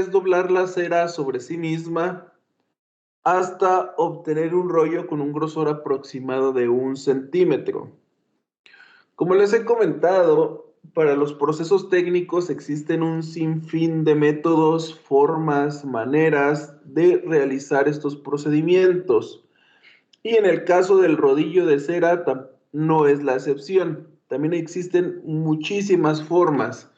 es doblar la cera sobre sí misma hasta obtener un rollo con un grosor aproximado de 1 centímetro. Como les he comentado, para los procesos técnicos existen un sinfín de métodos, formas, maneras de realizar estos procedimientos. Y en el caso del rodillo de cera no es la excepción. También existen muchísimas formas.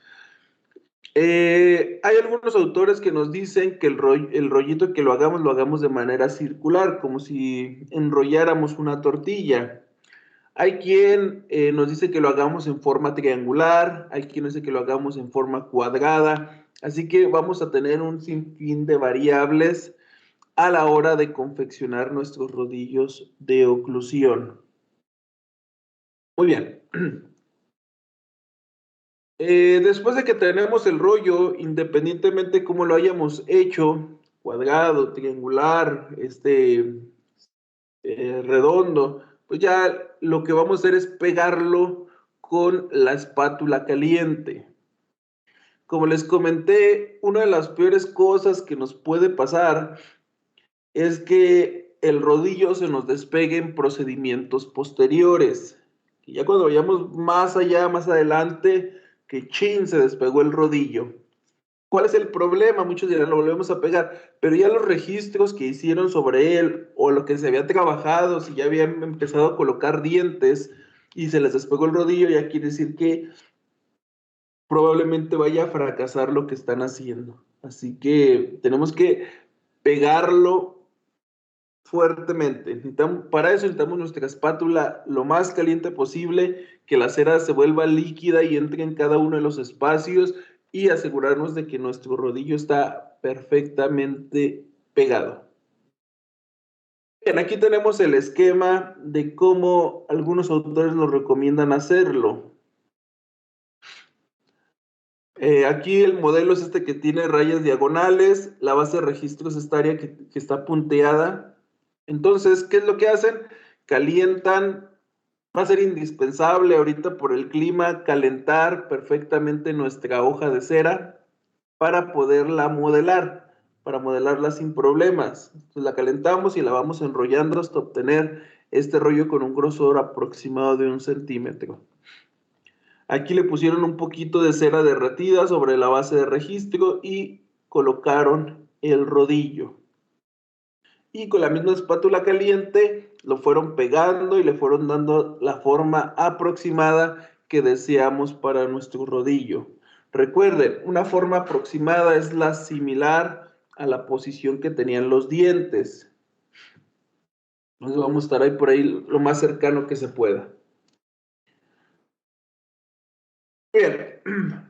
Hay algunos autores que nos dicen que el rollito que lo hagamos de manera circular, como si enrolláramos una tortilla. Hay quien nos dice que lo hagamos en forma triangular, hay quien nos dice que lo hagamos en forma cuadrada, así que vamos a tener un sinfín de variables a la hora de confeccionar nuestros rodillos de oclusión. Muy bien. Después de que tenemos el rollo, independientemente cómo lo hayamos hecho, cuadrado, triangular, redondo, pues ya lo que vamos a hacer es pegarlo con la espátula caliente. Como les comenté, una de las peores cosas que nos puede pasar es que el rodillo se nos despegue en procedimientos posteriores. Y ya cuando vayamos más allá, más adelante, que chin, se despegó el rodillo. ¿Cuál es el problema? Muchos dirán, lo volvemos a pegar, pero ya los registros que hicieron sobre él o lo que se había trabajado, si ya habían empezado a colocar dientes y se les despegó el rodillo, ya quiere decir que probablemente vaya a fracasar lo que están haciendo. Así que tenemos que pegarlo fuertemente. Para eso necesitamos nuestra espátula lo más caliente posible, que la cera se vuelva líquida y entre en cada uno de los espacios y asegurarnos de que nuestro rodillo está perfectamente pegado. Bien, aquí tenemos el esquema de cómo algunos autores nos recomiendan hacerlo. Aquí el modelo es este que tiene rayas diagonales, la base de registro es esta área que está punteada. Entonces, ¿qué es lo que hacen? Calientan, va a ser indispensable ahorita por el clima, calentar perfectamente nuestra hoja de cera para poderla modelar, para modelarla sin problemas. Entonces la calentamos y la vamos enrollando hasta obtener este rollo con un grosor aproximado de 1 centímetro. Aquí le pusieron un poquito de cera derretida sobre la base de registro y colocaron el rodillo. Y con la misma espátula caliente lo fueron pegando y le fueron dando la forma aproximada que deseamos para nuestro rodillo. Recuerden, una forma aproximada es la similar a la posición que tenían los dientes. Entonces vamos a estar ahí por ahí lo más cercano que se pueda. Bien,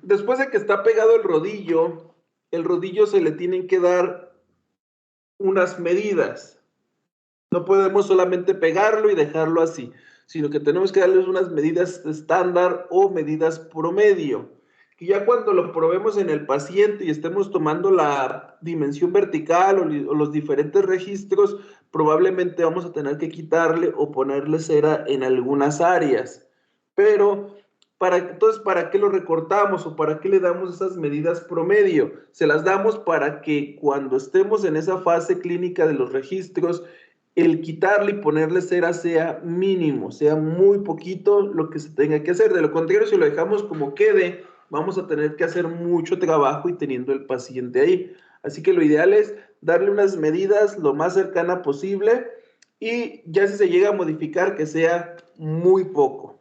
después de que está pegado el rodillo se le tienen que dar unas medidas. No podemos solamente pegarlo y dejarlo así, sino que tenemos que darles unas medidas estándar o medidas promedio. Que ya cuando lo probemos en el paciente y estemos tomando la dimensión vertical o los diferentes registros, probablemente vamos a tener que quitarle o ponerle cera en algunas áreas. Pero entonces, ¿para qué lo recortamos o para qué le damos esas medidas promedio? Se las damos para que cuando estemos en esa fase clínica de los registros, el quitarle y ponerle cera sea mínimo, sea muy poquito lo que se tenga que hacer. De lo contrario, si lo dejamos como quede, vamos a tener que hacer mucho trabajo y teniendo el paciente ahí. Así que lo ideal es darle unas medidas lo más cercana posible y ya si se llega a modificar, que sea muy poco.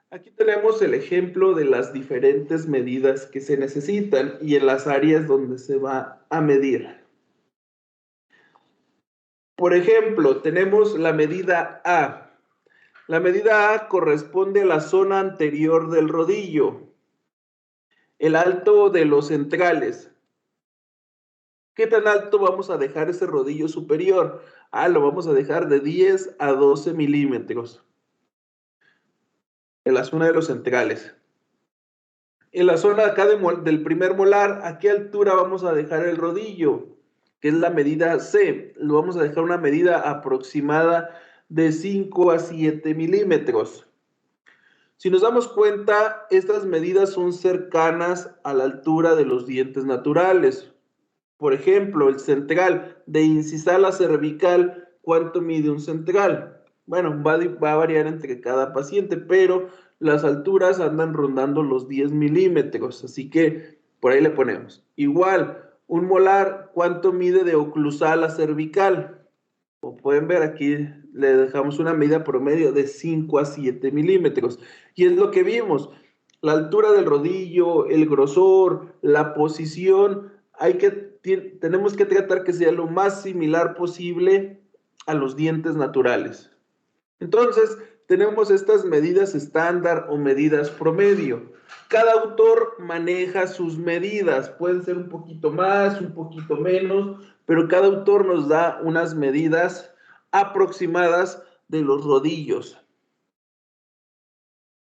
Aquí tenemos el ejemplo de las diferentes medidas que se necesitan y en las áreas donde se va a medir. Por ejemplo, tenemos la medida A. La medida A corresponde a la zona anterior del rodillo, el alto de los centrales. ¿Qué tan alto vamos a dejar ese rodillo superior? Lo vamos a dejar de 10 a 12 milímetros en la zona de los centrales. En la zona acá del primer molar, ¿a qué altura vamos a dejar el rodillo? Que es la medida C. Lo vamos a dejar una medida aproximada de 5 a 7 milímetros. Si nos damos cuenta, estas medidas son cercanas a la altura de los dientes naturales. Por ejemplo, el central de incisal a cervical, ¿cuánto mide un central? Bueno, va a variar entre cada paciente, pero las alturas andan rondando los 10 milímetros, así que por ahí le ponemos. Igual, un molar, ¿cuánto mide de oclusal a cervical? Como pueden ver, aquí le dejamos una medida promedio de 5 a 7 milímetros. Y es lo que vimos. La altura del rodillo, el grosor, la posición, tenemos que tratar que sea lo más similar posible a los dientes naturales. Entonces, tenemos estas medidas estándar o medidas promedio. Cada autor maneja sus medidas, pueden ser un poquito más, un poquito menos, pero cada autor nos da unas medidas aproximadas de los rodillos.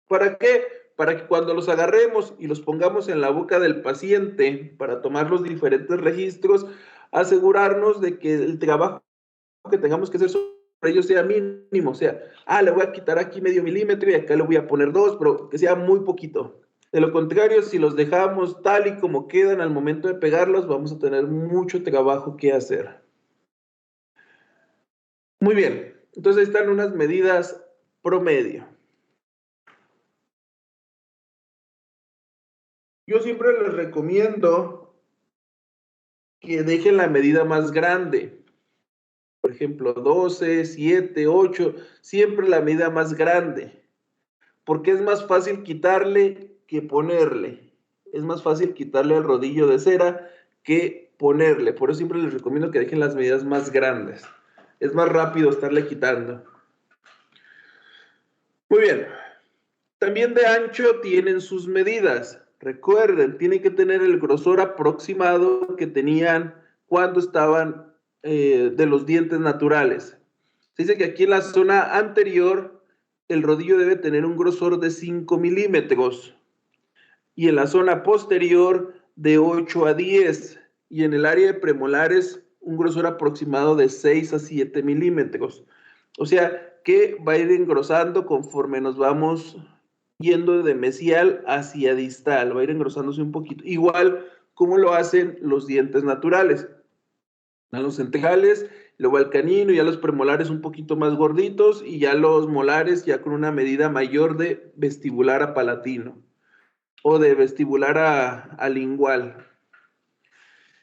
¿Para qué? Para que cuando los agarremos y los pongamos en la boca del paciente para tomar los diferentes registros, asegurarnos de que el trabajo que tengamos que hacer sobre ellos sea mínimo, o sea, le voy a quitar aquí medio milímetro y acá le voy a poner 2, pero que sea muy poquito. De lo contrario, si los dejamos tal y como quedan al momento de pegarlos, vamos a tener mucho trabajo que hacer. Muy bien, entonces ahí están unas medidas promedio. Yo siempre les recomiendo que dejen la medida más grande. Por ejemplo, 12, 7, 8, siempre la medida más grande. Porque es más fácil quitarle que ponerle. Es más fácil quitarle el rodillo de cera que ponerle. Por eso siempre les recomiendo que dejen las medidas más grandes. Es más rápido estarle quitando. Muy bien. También de ancho tienen sus medidas. Recuerden, tienen que tener el grosor aproximado que tenían cuando estaban de los dientes naturales. Se dice que aquí en la zona anterior el rodillo debe tener un grosor de 5 milímetros y en la zona posterior de 8 a 10 y en el área de premolares un grosor aproximado de 6 a 7 milímetros. O sea que va a ir engrosando conforme nos vamos yendo de mesial hacia distal, va a ir engrosándose un poquito, igual como lo hacen los dientes naturales. A los centrales, luego al canino, ya los premolares un poquito más gorditos y ya los molares ya con una medida mayor de vestibular a palatino o de vestibular a lingual.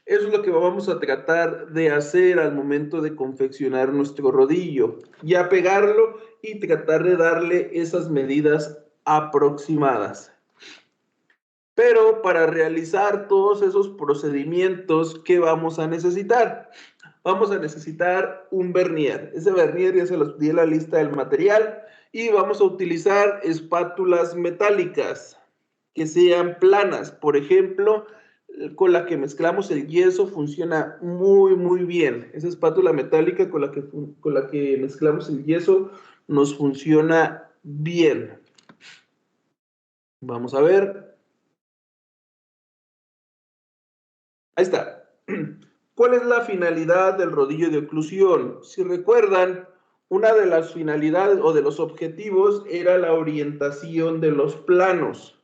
Eso es lo que vamos a tratar de hacer al momento de confeccionar nuestro rodillo. Ya pegarlo y tratar de darle esas medidas aproximadas. Pero para realizar todos esos procedimientos, ¿qué vamos a necesitar? Vamos a necesitar un vernier. Ese vernier ya se los di en la lista del material y vamos a utilizar espátulas metálicas que sean planas. Por ejemplo, con la que mezclamos el yeso funciona muy, muy bien. Esa espátula metálica con la que mezclamos el yeso nos funciona bien. Vamos a ver. Ahí está. ¿Cuál es la finalidad del rodillo de oclusión? Si recuerdan, una de las finalidades o de los objetivos era la orientación de los planos.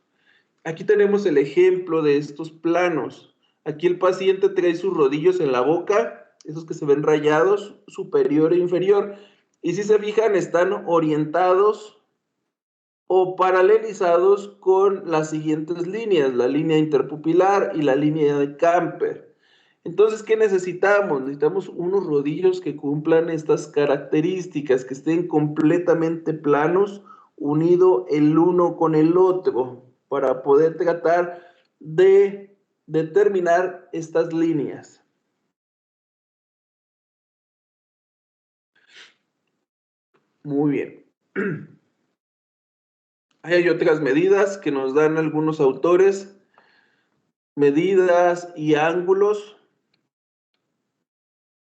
Aquí tenemos el ejemplo de estos planos. Aquí el paciente trae sus rodillos en la boca, esos que se ven rayados, superior e inferior. Y si se fijan, están orientados o paralelizados con las siguientes líneas, la línea interpupilar y la línea de Camper. Entonces, ¿qué necesitamos? Necesitamos unos rodillos que cumplan estas características, que estén completamente planos, unido el uno con el otro, para poder tratar de determinar estas líneas. Muy bien. Hay otras medidas que nos dan algunos autores, medidas y ángulos.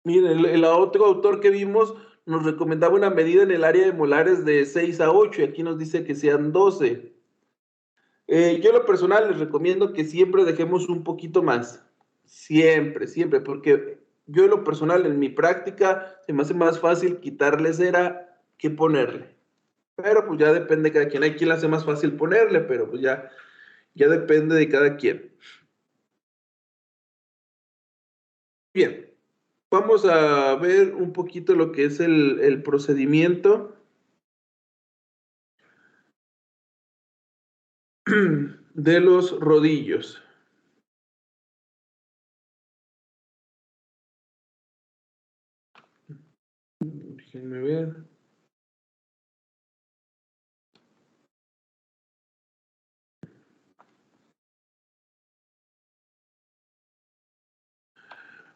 Miren, el otro autor que vimos nos recomendaba una medida en el área de molares de 6 a 8 y aquí nos dice que sean 12. Yo en lo personal les recomiendo que siempre dejemos un poquito más. Siempre, siempre, porque yo en lo personal en mi práctica se me hace más fácil quitarle cera que ponerle. Pero pues ya depende de cada quien. Hay quien le hace más fácil ponerle, pero pues ya depende de cada quien. Bien, vamos a ver un poquito lo que es el procedimiento de los rodillos. Déjenme ver.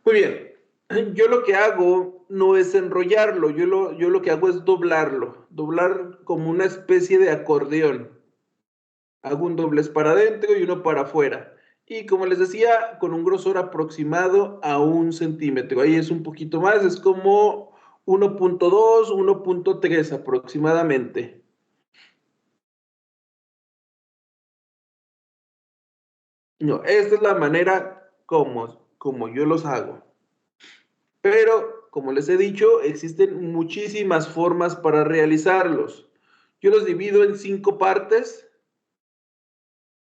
Muy bien. Yo lo que hago no es enrollarlo, yo lo que hago es doblarlo, doblar como una especie de acordeón. Hago un doblez para adentro y uno para afuera. Y como les decía, con un grosor aproximado a 1 centímetro. Ahí es un poquito más, es como 1.2, 1.3 aproximadamente. No, esta es la manera como yo los hago. Pero, como les he dicho, existen muchísimas formas para realizarlos. Yo los divido en 5 partes.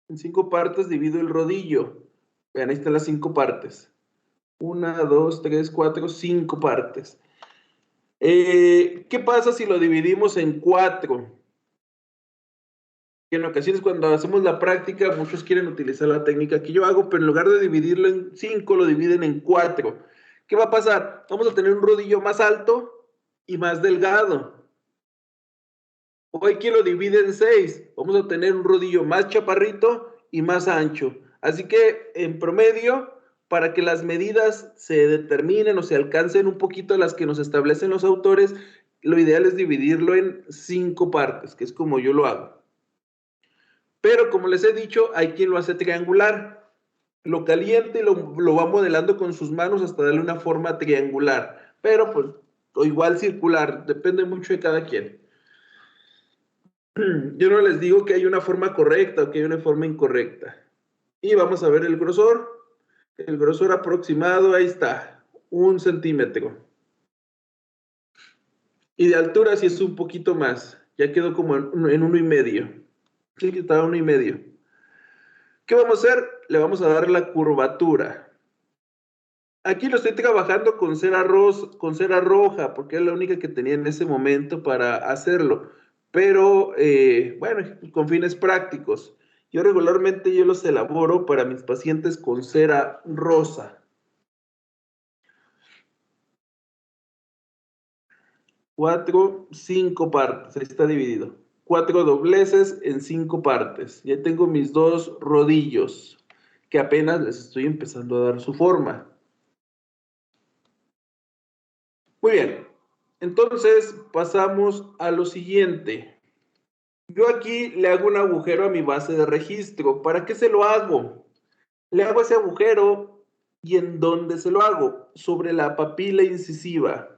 En 5 partes divido el rodillo. Vean, ahí están las 5 partes. 1, 2, 3, 4, 5 partes. ¿Qué pasa si lo dividimos en 4? En ocasiones cuando hacemos la práctica, muchos quieren utilizar la técnica que yo hago, pero en lugar de dividirlo en 5, lo dividen en 4. ¿Qué va a pasar? Vamos a tener un rodillo más alto y más delgado. O hay quien lo divide en 6. Vamos a tener un rodillo más chaparrito y más ancho. Así que en promedio, para que las medidas se determinen o se alcancen un poquito las que nos establecen los autores, lo ideal es dividirlo en 5 partes, que es como yo lo hago. Pero como les he dicho, hay quien lo hace triangular. Lo calienta y lo va modelando con sus manos hasta darle una forma triangular. Pero pues, o igual circular, depende mucho de cada quien. Yo no les digo que hay una forma correcta o que hay una forma incorrecta. Y vamos a ver el grosor. El grosor aproximado, ahí está, 1 centímetro. Y de altura sí es un poquito más. Ya quedó como en 1,5. Sí, que está 1,5. ¿Qué vamos a hacer? Le vamos a dar la curvatura. Aquí lo estoy trabajando con cera roja, porque es la única que tenía en ese momento para hacerlo. Pero, bueno, con fines prácticos. Yo los elaboro para mis pacientes con cera rosa. 5 partes, ahí está dividido. 4 dobleces en 5 partes. Ya tengo mis 2 rodillos, que apenas les estoy empezando a dar su forma. Muy bien, entonces pasamos a lo siguiente. Yo aquí le hago un agujero a mi base de registro. ¿Para qué se lo hago? Le hago ese agujero y ¿en dónde se lo hago? Sobre la papila incisiva.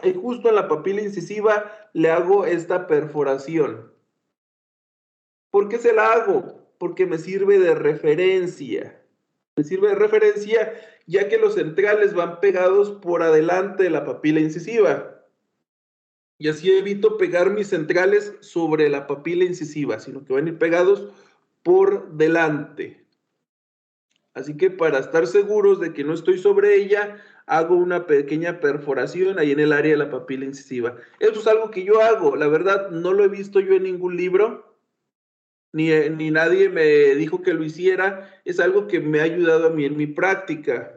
Y justo en la papila incisiva le hago esta perforación. ¿Por qué se la hago? Porque me sirve de referencia. Me sirve de referencia ya que los centrales van pegados por adelante de la papila incisiva. Y así evito pegar mis centrales sobre la papila incisiva, sino que van a ir pegados por delante. Así que para estar seguros de que no estoy sobre ella, hago una pequeña perforación ahí en el área de la papila incisiva. Esto es algo que yo hago, la verdad no lo he visto yo en ningún libro, ni nadie me dijo que lo hiciera, es algo que me ha ayudado a mí en mi práctica.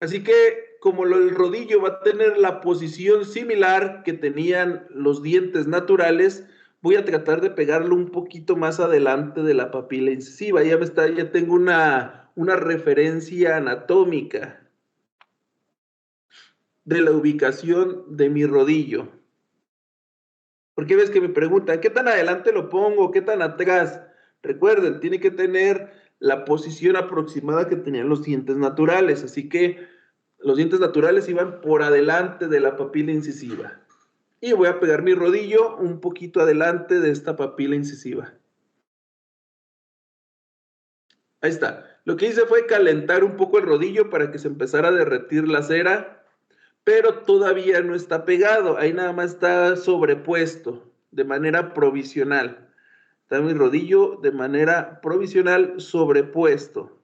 Así que como el rodillo va a tener la posición similar que tenían los dientes naturales, voy a tratar de pegarlo un poquito más adelante de la papila incisiva. Ya tengo una referencia anatómica de la ubicación de mi rodillo. Porque ves que me preguntan, ¿qué tan adelante lo pongo? ¿Qué tan atrás? Recuerden, tiene que tener la posición aproximada que tenían los dientes naturales. Así que los dientes naturales iban por adelante de la papila incisiva. Y voy a pegar mi rodillo un poquito adelante de esta papila incisiva. Ahí está. Lo que hice fue calentar un poco el rodillo para que se empezara a derretir la cera. pero todavía no está pegado, ahí nada más está sobrepuesto de manera provisional. Está mi rodillo de manera provisional sobrepuesto.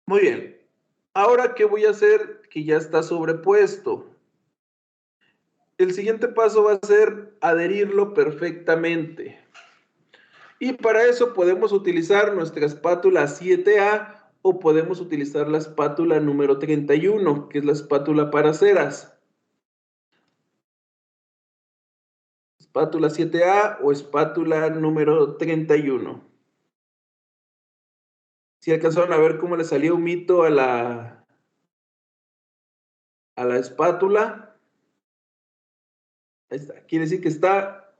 Muy bien. Ahora, ¿qué voy a hacer? Que ya está sobrepuesto. El siguiente paso va a ser adherirlo perfectamente. Y para eso podemos utilizar nuestra espátula 7A o podemos utilizar la espátula número 31, que es la espátula para ceras. Espátula 7A o espátula número 31. Si alcanzaron a ver cómo le salió un mito a la espátula, ahí está. Quiere decir que está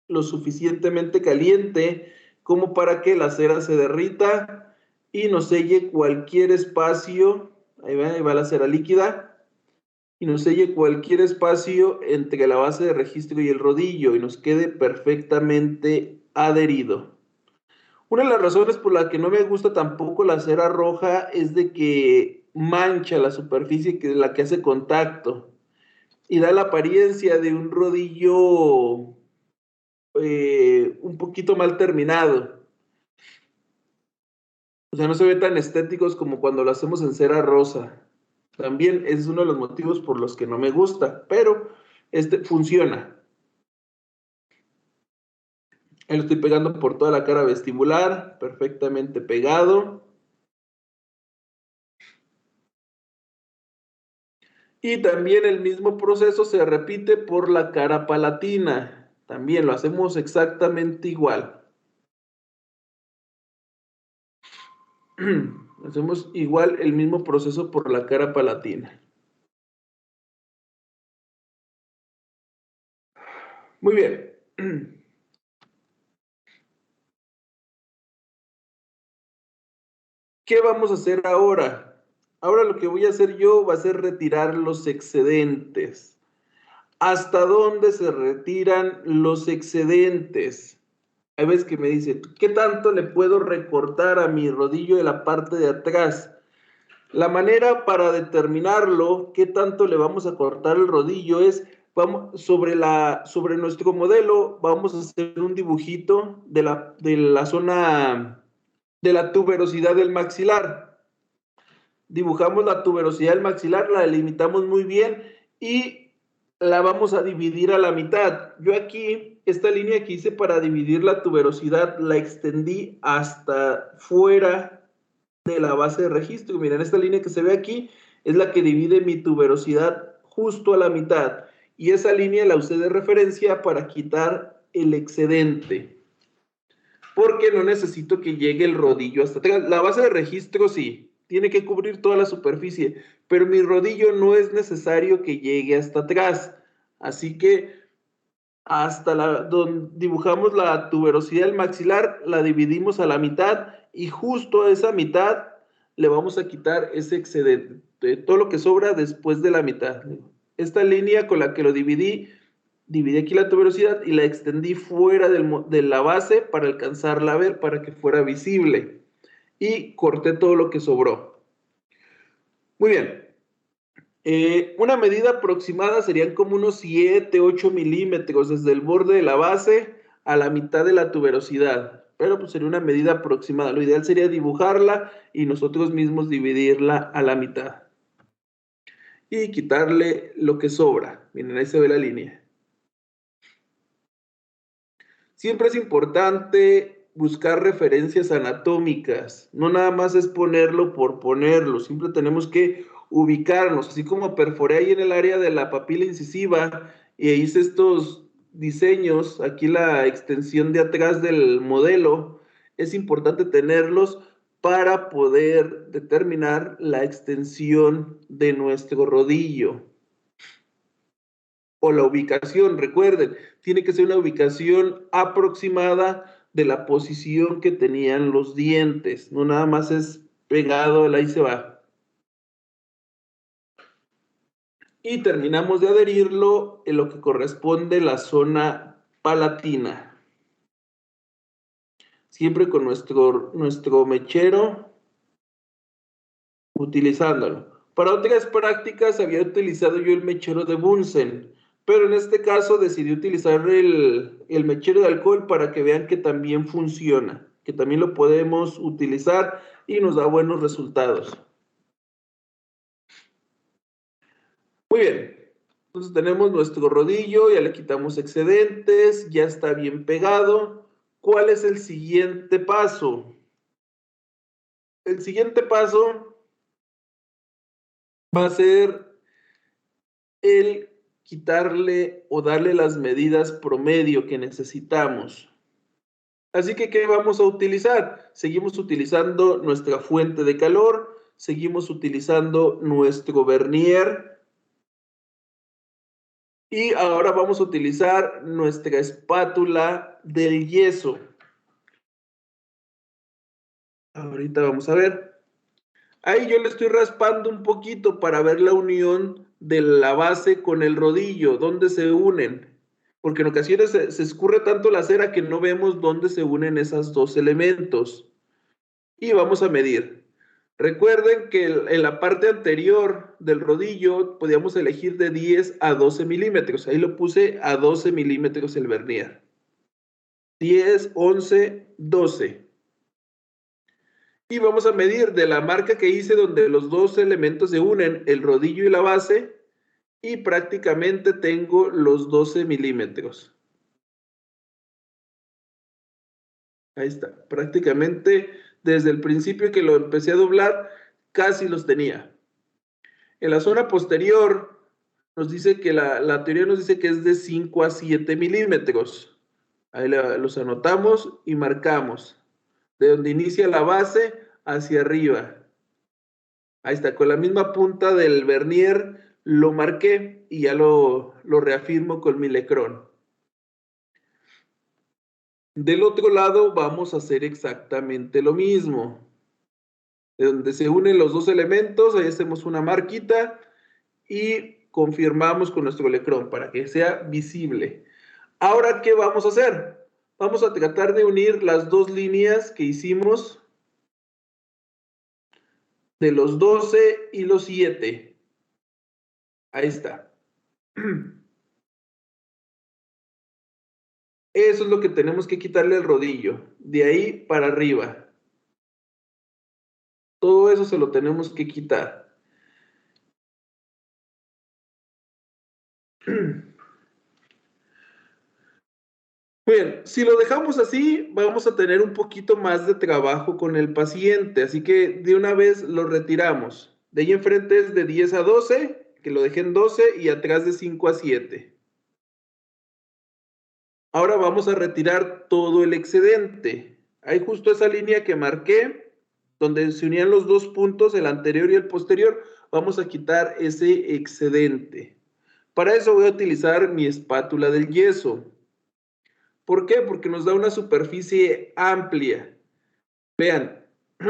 lo suficientemente caliente como para que la cera se derrita y nos selle cualquier espacio. Ahí va la cera líquida. Y nos selle cualquier espacio entre la base de registro y el rodillo y nos quede perfectamente adherido. Una de las razones por la que no me gusta tampoco la cera roja es de que mancha la superficie que la que hace contacto y da la apariencia de un rodillo un poquito mal terminado. O sea, no se ve tan estéticos como cuando lo hacemos en cera rosa. También es uno de los motivos por los que no me gusta, pero este funciona. Ahí lo estoy pegando por toda la cara vestibular, perfectamente pegado. Y también el mismo proceso se repite por la cara palatina. También lo hacemos exactamente igual. Hacemos igual el mismo proceso por la cara palatina. Muy bien. ¿Qué vamos a hacer ahora? Ahora lo que voy a hacer yo va a ser retirar los excedentes. ¿Hasta dónde se retiran los excedentes? Hay veces que me dicen, ¿qué tanto le puedo recortar a mi rodillo de la parte de atrás? La manera para determinarlo, qué tanto le vamos a cortar el rodillo es, vamos, sobre nuestro modelo, vamos a hacer un dibujito de la zona de la tuberosidad del maxilar. Dibujamos la tuberosidad del maxilar, la delimitamos muy bien y la vamos a dividir a la mitad. Yo aquí, esta línea que hice para dividir la tuberosidad, la extendí hasta fuera de la base de registro. Miren, esta línea que se ve aquí es la que divide mi tuberosidad justo a la mitad. Y esa línea la usé de referencia para quitar el excedente. Porque no necesito que llegue el rodillo hasta atrás. La base de registro sí, tiene que cubrir toda la superficie, pero mi rodillo no es necesario que llegue hasta atrás. Así que hasta donde dibujamos la tuberosidad del maxilar, la dividimos a la mitad y justo a esa mitad le vamos a quitar ese excedente, todo lo que sobra después de la mitad. Esta línea con la que lo dividí aquí la tuberosidad y la extendí fuera de la base para alcanzarla a ver, para que fuera visible. Y corté todo lo que sobró. Muy bien. Una medida aproximada serían como unos 7, 8 milímetros desde el borde de la base a la mitad de la tuberosidad. Pero pues sería una medida aproximada. Lo ideal sería dibujarla y nosotros mismos dividirla a la mitad. Y quitarle lo que sobra. Miren, ahí se ve la línea. Siempre es importante buscar referencias anatómicas. No nada más es ponerlo por ponerlo. Siempre tenemos que ubicarnos. Así como perforé ahí en el área de la papila incisiva y hice estos diseños, aquí la extensión de atrás del modelo, es importante tenerlos para poder determinar la extensión de nuestro rodillo o la ubicación, recuerden, tiene que ser una ubicación aproximada de la posición que tenían los dientes, no nada más es pegado, ahí se va. Y terminamos de adherirlo en lo que corresponde a la zona palatina. siempre con nuestro mechero, utilizándolo. Para otras prácticas había utilizado yo el mechero de Bunsen, pero en este caso decidí utilizar el mechero de alcohol para que vean que también funciona, que también lo podemos utilizar y nos da buenos resultados. Muy bien, entonces tenemos nuestro rodillo, ya le quitamos excedentes, ya está bien pegado. ¿Cuál es el siguiente paso? El siguiente paso va a ser el quitarle o darle las medidas promedio que necesitamos. Así que, ¿qué vamos a utilizar? Seguimos utilizando nuestra fuente de calor, seguimos utilizando nuestro vernier y ahora vamos a utilizar nuestra espátula del yeso. Ahorita vamos a ver. Ahí yo le estoy raspando un poquito para ver la unión de la base con el rodillo, dónde se unen. Porque en ocasiones se escurre tanto la cera que no vemos dónde se unen esos dos elementos. Y vamos a medir. Recuerden que en la parte anterior del rodillo podíamos elegir de 10 a 12 milímetros. Ahí lo puse a 12 milímetros el vernier. 10, 11, 12. Y vamos a medir de la marca que hice donde los dos elementos se unen, el rodillo y la base, y prácticamente tengo los 12 milímetros. Ahí está, prácticamente desde el principio que lo empecé a doblar, casi los tenía. En la zona posterior, nos dice que la teoría nos dice que es de 5 a 7 milímetros. Ahí los anotamos y marcamos. De donde inicia la base hacia arriba. Ahí está, con la misma punta del vernier lo marqué y ya lo reafirmo con mi lecrón. Del otro lado vamos a hacer exactamente lo mismo. De donde se unen los dos elementos, ahí hacemos una marquita y confirmamos con nuestro lecrón para que sea visible. Ahora, ¿qué vamos a hacer? Vamos a tratar de unir las dos líneas que hicimos de los 12 y los 7. Ahí está. Eso es lo que tenemos que quitarle al rodillo, de ahí para arriba. Todo eso se lo tenemos que quitar. Bien, si lo dejamos así, vamos a tener un poquito más de trabajo con el paciente, así que de una vez lo retiramos. De ahí enfrente es de 10 a 12, que lo dejé en 12 y atrás de 5 a 7. Ahora vamos a retirar todo el excedente. Hay justo esa línea que marqué, donde se unían los dos puntos, el anterior y el posterior. Vamos a quitar ese excedente. Para eso voy a utilizar mi espátula del yeso. ¿Por qué? Porque nos da una superficie amplia. Vean,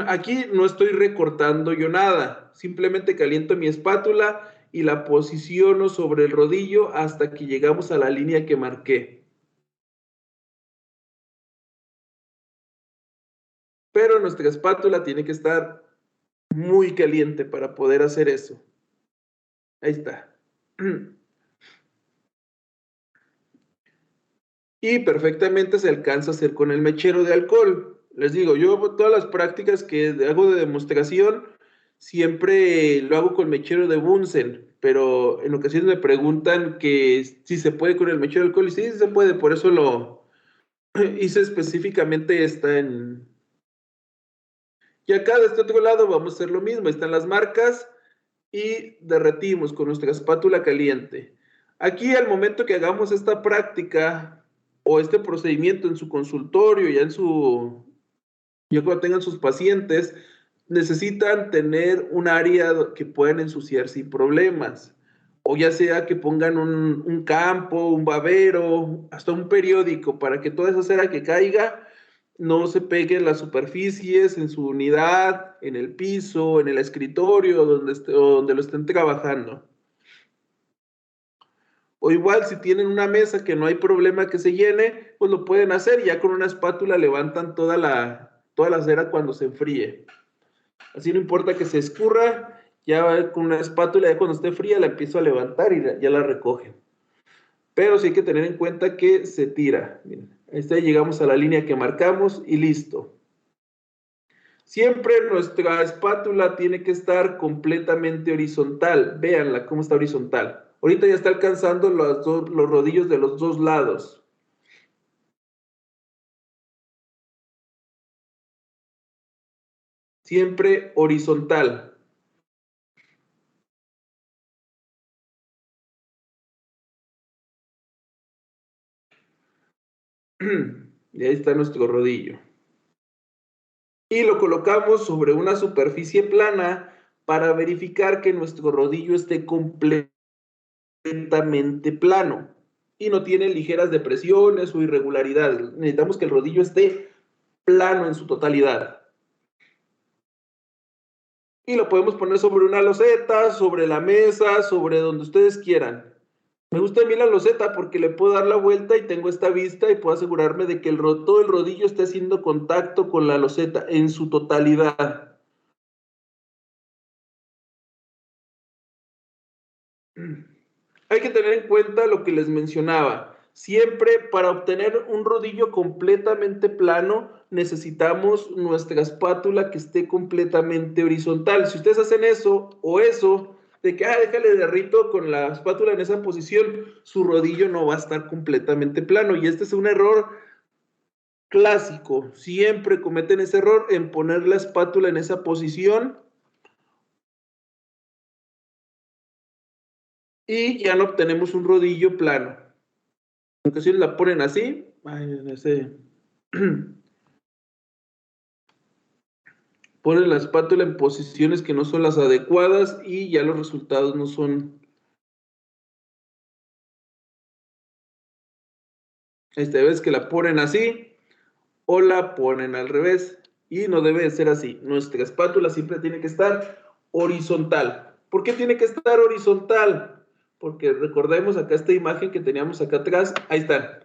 aquí no estoy recortando yo nada. Simplemente caliento mi espátula y la posiciono sobre el rodillo hasta que llegamos a la línea que marqué. Pero nuestra espátula tiene que estar muy caliente para poder hacer eso. Ahí está. Y perfectamente se alcanza a hacer con el mechero de alcohol. Les digo, yo todas las prácticas que hago de demostración siempre lo hago con mechero de Bunsen, pero en ocasiones me preguntan que si se puede con el mechero de alcohol y sí, sí se puede, por eso lo hice específicamente esta en... Y acá de este otro lado vamos a hacer lo mismo, están las marcas y derretimos con nuestra espátula caliente. Aquí al momento que hagamos esta práctica o este procedimiento en su consultorio, ya cuando tengan sus pacientes, necesitan tener un área que puedan ensuciar sin problemas. O ya sea que pongan un campo, un babero, hasta un periódico para que toda esa cera que caiga no se pegue en las superficies, en su unidad, en el piso, en el escritorio, donde lo estén trabajando. O igual, si tienen una mesa que no hay problema que se llene, pues lo pueden hacer y ya con una espátula levantan toda la cera cuando se enfríe. Así no importa que se escurra, ya con una espátula, ya cuando esté fría la empiezo a levantar y ya la recogen. Pero sí hay que tener en cuenta que se tira. Miren, ahí está, llegamos a la línea que marcamos y listo. Siempre nuestra espátula tiene que estar completamente horizontal. Véanla cómo está horizontal. Ahorita ya está alcanzando los rodillos de los dos lados. Siempre horizontal. Y ahí está nuestro rodillo. Y lo colocamos sobre una superficie plana para verificar que nuestro rodillo esté completamente plano y no tiene ligeras depresiones o irregularidades. Necesitamos que el rodillo esté plano en su totalidad. Y lo podemos poner sobre una loseta, sobre la mesa, sobre donde ustedes quieran. Me gusta a mí la loseta porque le puedo dar la vuelta y tengo esta vista y puedo asegurarme de que todo el rodillo esté haciendo contacto con la loseta en su totalidad. Hay que tener en cuenta lo que les mencionaba. Siempre para obtener un rodillo completamente plano necesitamos nuestra espátula que esté completamente horizontal. Si ustedes hacen eso o eso, de que déjale derrito con la espátula en esa posición, su rodillo no va a estar completamente plano. Y este es un error clásico. Siempre cometen ese error en poner la espátula en esa posición y ya no obtenemos un rodillo plano. En ocasiones la ponen así, ponen la espátula en posiciones que no son las adecuadas y ya los resultados no son. Esta vez que la ponen así o la ponen al revés y no debe de ser así. Nuestra espátula siempre tiene que estar horizontal. ¿Por qué tiene que estar horizontal? Porque recordemos acá esta imagen que teníamos acá atrás, ahí están.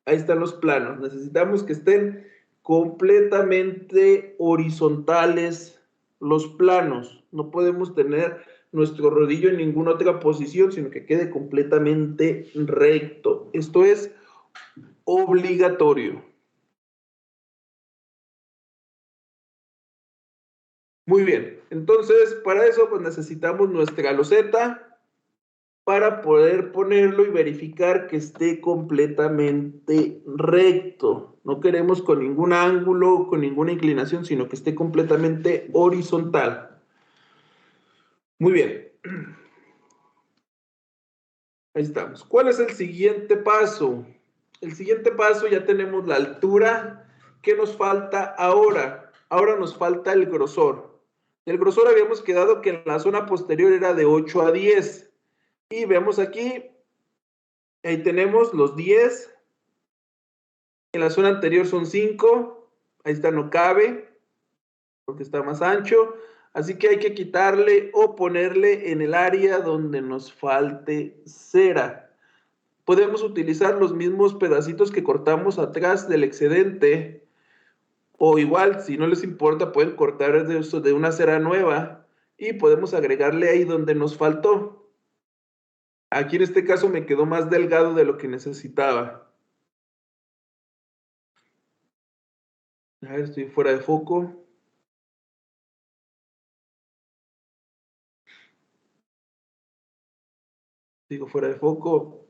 Ahí están los planos. Necesitamos que estén completamente horizontales los planos. No podemos tener nuestro rodillo en ninguna otra posición, sino que quede completamente recto. Esto es obligatorio. Muy bien. Entonces, para eso, pues necesitamos nuestra loseta para poder ponerlo y verificar que esté completamente recto. No queremos con ningún ángulo, con ninguna inclinación, sino que esté completamente horizontal. Muy bien. Ahí estamos. ¿Cuál es el siguiente paso? El siguiente paso ya tenemos la altura. ¿Qué nos falta ahora? Ahora nos falta el grosor. El grosor habíamos quedado que en la zona posterior era de 8 a 10. Y vemos aquí, ahí tenemos los 10. En la zona anterior son 5. Ahí está, no cabe, porque está más ancho. Así que hay que quitarle o ponerle en el área donde nos falte cera. Podemos utilizar los mismos pedacitos que cortamos atrás del excedente. O igual, si no les importa, pueden cortar de una cera nueva. Y podemos agregarle ahí donde nos faltó. Aquí en este caso me quedó más delgado de lo que necesitaba. A ver, estoy fuera de foco. Digo fuera de foco.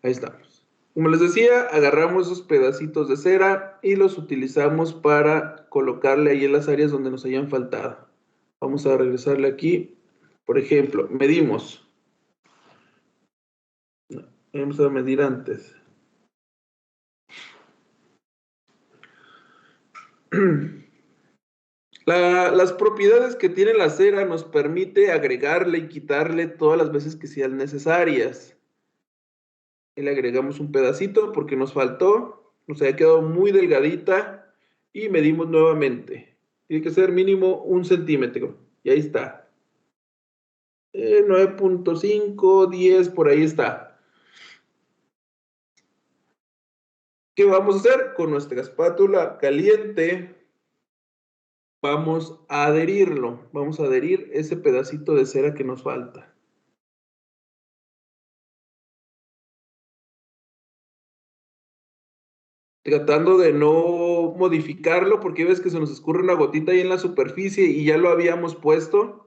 Ahí estamos. Como les decía, agarramos esos pedacitos de cera y los utilizamos para colocarle ahí en las áreas donde nos hayan faltado. Vamos a regresarle aquí. Por ejemplo, medimos. Vamos a medir antes. Las propiedades que tiene la cera nos permite agregarle y quitarle todas las veces que sean necesarias. Y le agregamos un pedacito porque nos faltó, nos había quedado muy delgadita y medimos nuevamente. Tiene que ser mínimo 1 centímetro. Y ahí está. 9.5, 10, por ahí está. ¿Qué vamos a hacer? Con nuestra espátula caliente vamos a adherirlo. Vamos a adherir ese pedacito de cera que nos falta. Tratando de no modificarlo porque ves que se nos escurre una gotita ahí en la superficie y ya lo habíamos puesto.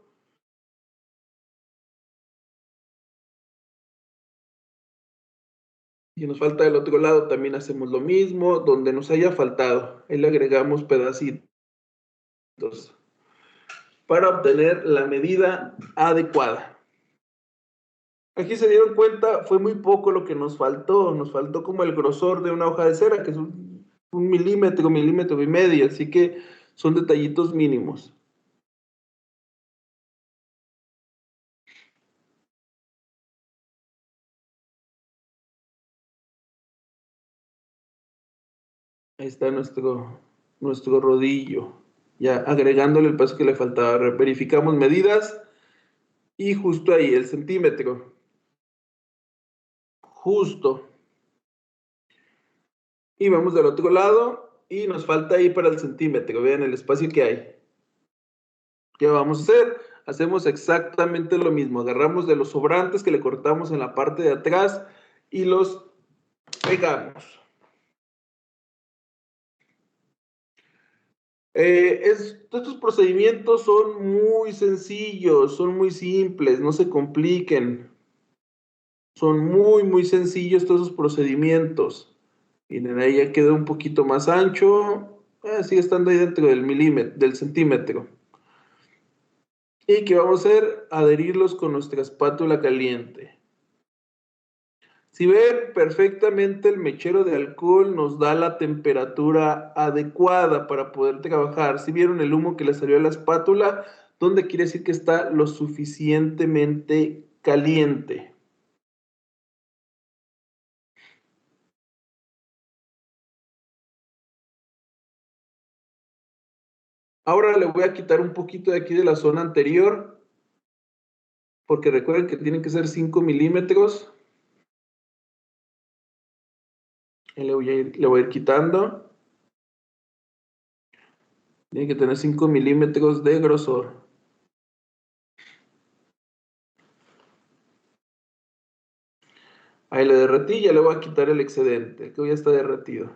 Y nos falta del otro lado, también hacemos lo mismo, donde nos haya faltado. Ahí le agregamos pedacitos para obtener la medida adecuada. Aquí se dieron cuenta, fue muy poco lo que nos faltó como el grosor de una hoja de cera, que es un milímetro, milímetro y medio, así que son detallitos mínimos. Ahí está nuestro rodillo, ya agregándole el paso que le faltaba. Verificamos medidas y justo ahí, el centímetro. Justo. Y vamos del otro lado y nos falta ahí para el centímetro. Vean el espacio que hay. ¿Qué vamos a hacer? Hacemos exactamente lo mismo. Agarramos de los sobrantes que le cortamos en la parte de atrás y los pegamos. Estos procedimientos son muy sencillos, son muy simples, no se compliquen. Son muy, muy sencillos todos esos procedimientos. Miren, ahí ya quedó un poquito más ancho. Sigue estando ahí dentro del milímetro, del centímetro. ¿Y qué vamos a hacer? Adherirlos con nuestra espátula caliente. Si ven perfectamente, el mechero de alcohol nos da la temperatura adecuada para poder trabajar. Si vieron el humo que le salió a la espátula, ¿dónde quiere decir que está lo suficientemente caliente? Ahora le voy a quitar un poquito de aquí de la zona anterior, porque recuerden que tienen que ser 5 milímetros. Y le voy a ir quitando. Tiene que tener 5 milímetros de grosor. Ahí le derretí, ya le voy a quitar el excedente, que ya está derretido.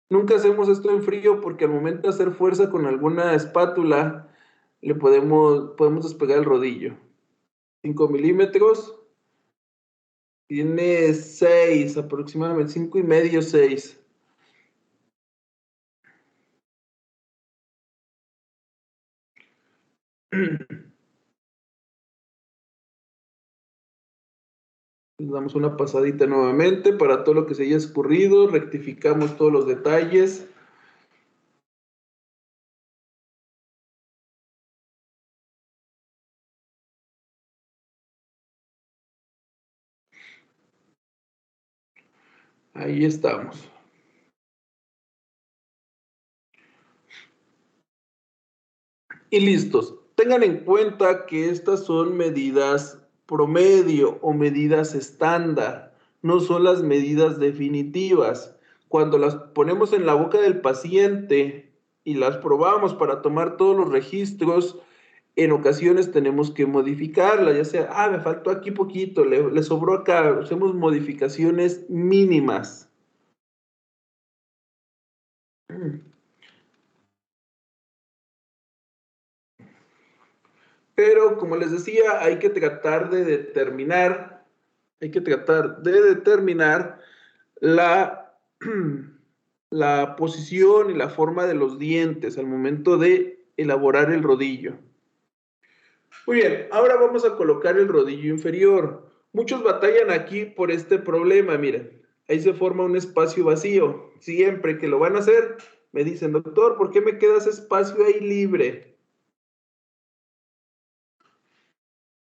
Nunca hacemos esto en frío porque al momento de hacer fuerza con alguna espátula, podemos despegar el rodillo. 5 milímetros. Tiene 6, aproximadamente 5 y medio, 6. Le damos una pasadita nuevamente para todo lo que se haya escurrido, rectificamos todos los detalles. Ahí estamos. Y listos. Tengan en cuenta que estas son medidas promedio o medidas estándar, no son las medidas definitivas. Cuando las ponemos en la boca del paciente y las probamos para tomar todos los registros, en ocasiones tenemos que modificarla, ya sea, me faltó aquí poquito, le sobró acá, hacemos modificaciones mínimas. Pero como les decía, hay que tratar de determinar la, la posición y la forma de los dientes al momento de elaborar el rodillo. Muy bien, ahora vamos a colocar el rodillo inferior. Muchos batallan aquí por este problema, miren. Ahí se forma un espacio vacío. Siempre que lo van a hacer, Me dicen, doctor, ¿por qué me queda ese espacio ahí libre?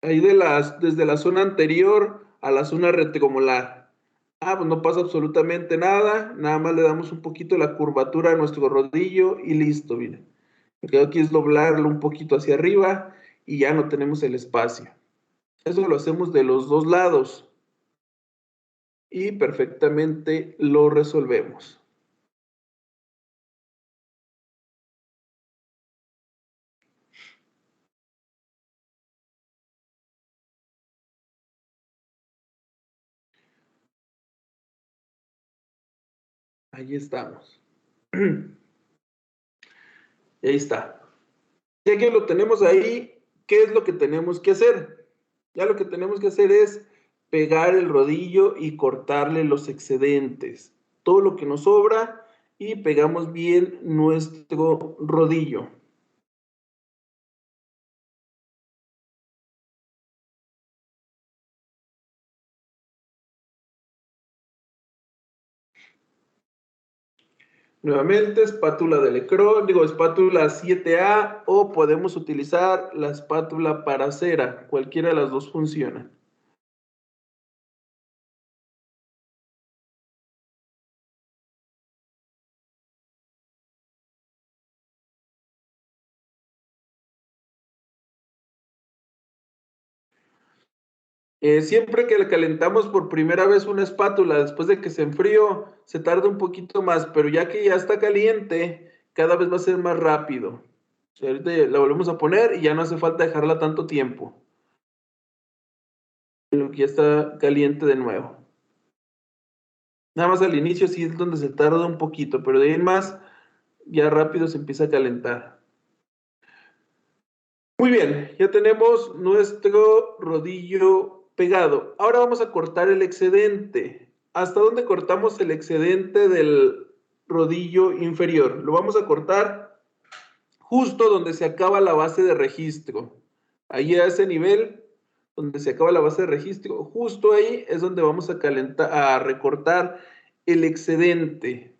Ahí desde la zona anterior a la zona retromolar. Ah, pues no pasa absolutamente nada, nada más le damos un poquito la curvatura a nuestro rodillo y listo, miren. Lo que aquí es doblarlo un poquito hacia arriba y ya no tenemos el espacio. Eso lo hacemos de los dos lados y perfectamente lo resolvemos. Ahí estamos. Y ahí está. Ya que lo tenemos ahí, ¿qué es lo que tenemos que hacer? Ya lo que tenemos que hacer es pegar el rodillo y cortarle los excedentes. Todo lo que nos sobra y pegamos bien nuestro rodillo. Nuevamente, espátula de Lecron, digo espátula 7A o podemos utilizar la espátula para cera. Cualquiera de las dos funciona. Siempre que le calentamos por primera vez una espátula, después de que se enfrió, se tarda un poquito más, pero ya que ya está caliente, cada vez va a ser más rápido. O sea, ahorita la volvemos a poner y ya no hace falta dejarla tanto tiempo. Lo que ya está caliente de nuevo. Nada más al inicio sí es donde se tarda un poquito, pero de ahí en más, ya rápido se empieza a calentar. Muy bien, ya tenemos nuestro rodillo pegado. Ahora vamos a cortar el excedente. ¿Hasta dónde cortamos el excedente del rodillo inferior? Lo vamos a cortar justo donde se acaba la base de registro. Ahí a ese nivel donde se acaba la base de registro, justo ahí es donde vamos a calentar, a recortar el excedente.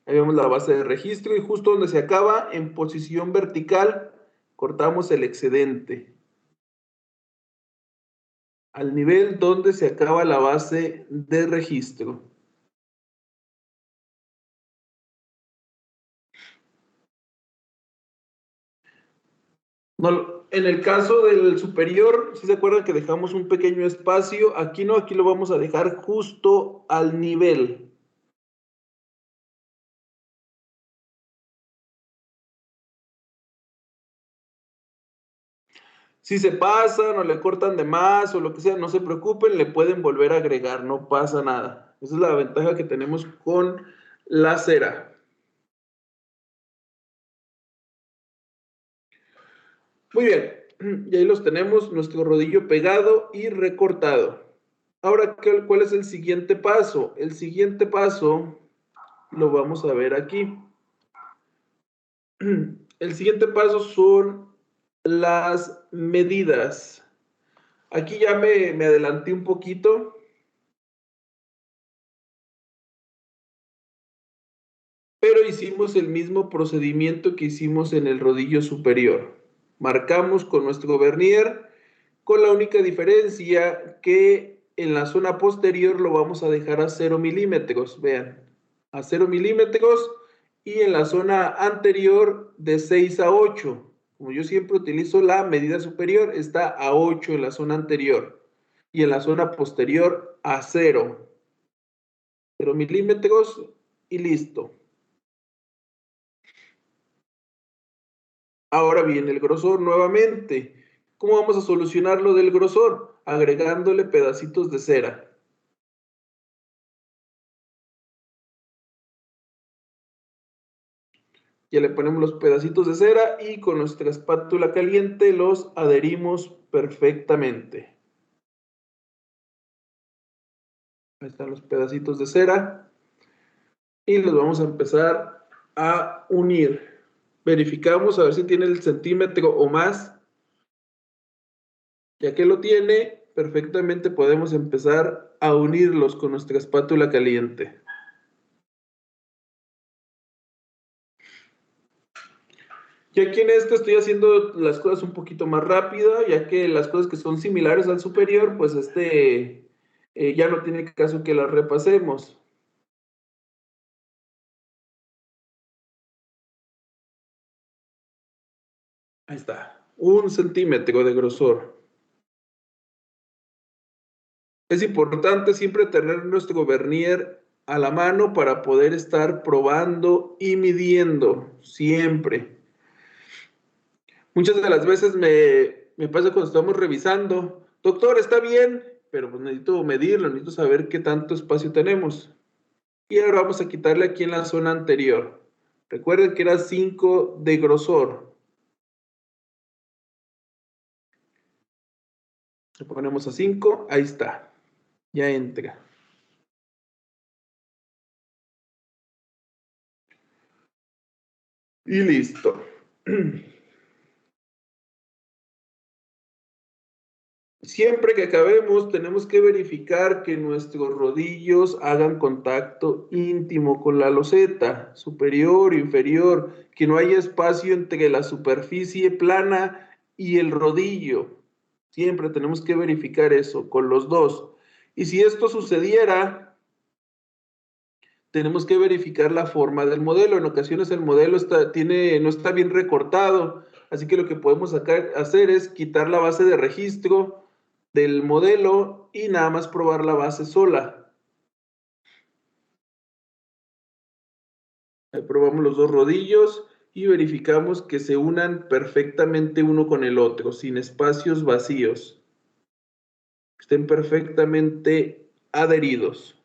Ahí vemos la base de registro y justo donde se acaba, en posición vertical, cortamos el excedente. Al nivel donde se acaba la base de registro. No, en el caso del superior, si se acuerdan que dejamos un pequeño espacio, aquí no, aquí lo vamos a dejar justo al nivel. Si se pasan o le cortan de más o lo que sea, no se preocupen, le pueden volver a agregar, no pasa nada. Esa es la ventaja que tenemos con la cera. Muy bien, y ahí los tenemos, nuestro rodillo pegado y recortado. Ahora, ¿cuál es el siguiente paso? El siguiente paso lo vamos a ver aquí. El siguiente paso son las medidas. Aquí ya me adelanté un poquito, pero hicimos el mismo procedimiento que hicimos en el rodillo superior. Marcamos con nuestro vernier, con la única diferencia que en la zona posterior lo vamos a dejar a 0 milímetros, vean, a 0 milímetros y en la zona anterior de 6 a 8. Como yo siempre utilizo la medida superior, está a 8 en la zona anterior y en la zona posterior a 0. 0 milímetros y listo. Ahora viene el grosor nuevamente. ¿Cómo vamos a solucionar lo del grosor? Agregándole pedacitos de cera. Ya le ponemos los pedacitos de cera y con nuestra espátula caliente los adherimos perfectamente. Ahí están los pedacitos de cera y los vamos a empezar a unir. Verificamos a ver si tiene el centímetro o más. Ya que lo tiene, perfectamente podemos empezar a unirlos con nuestra espátula caliente. Y aquí en este estoy haciendo las cosas un poquito más rápido, ya que las cosas que son similares al superior, pues ya no tiene caso que las repasemos. Ahí está, 1 centímetro de grosor. Es importante siempre tener nuestro vernier a la mano para poder estar probando y midiendo, siempre. Muchas de las veces me pasa cuando estamos revisando, doctor, está bien, pero pues necesito medirlo, necesito saber qué tanto espacio tenemos. Y ahora vamos a quitarle aquí en la zona anterior. Recuerden que era 5 de grosor. Le ponemos a 5, ahí está. Ya entra. Y listo. Siempre que acabemos, tenemos que verificar que nuestros rodillos hagan contacto íntimo con la loseta, superior, inferior, que no haya espacio entre la superficie plana y el rodillo. Siempre tenemos que verificar eso con los dos. Y si esto sucediera, tenemos que verificar la forma del modelo. En ocasiones el modelo no está bien recortado, así que lo que podemos hacer es quitar la base de registro del modelo y nada más probar la base sola. Ahí probamos los dos rodillos y verificamos que se unan perfectamente uno con el otro, sin espacios vacíos. Estén perfectamente adheridos.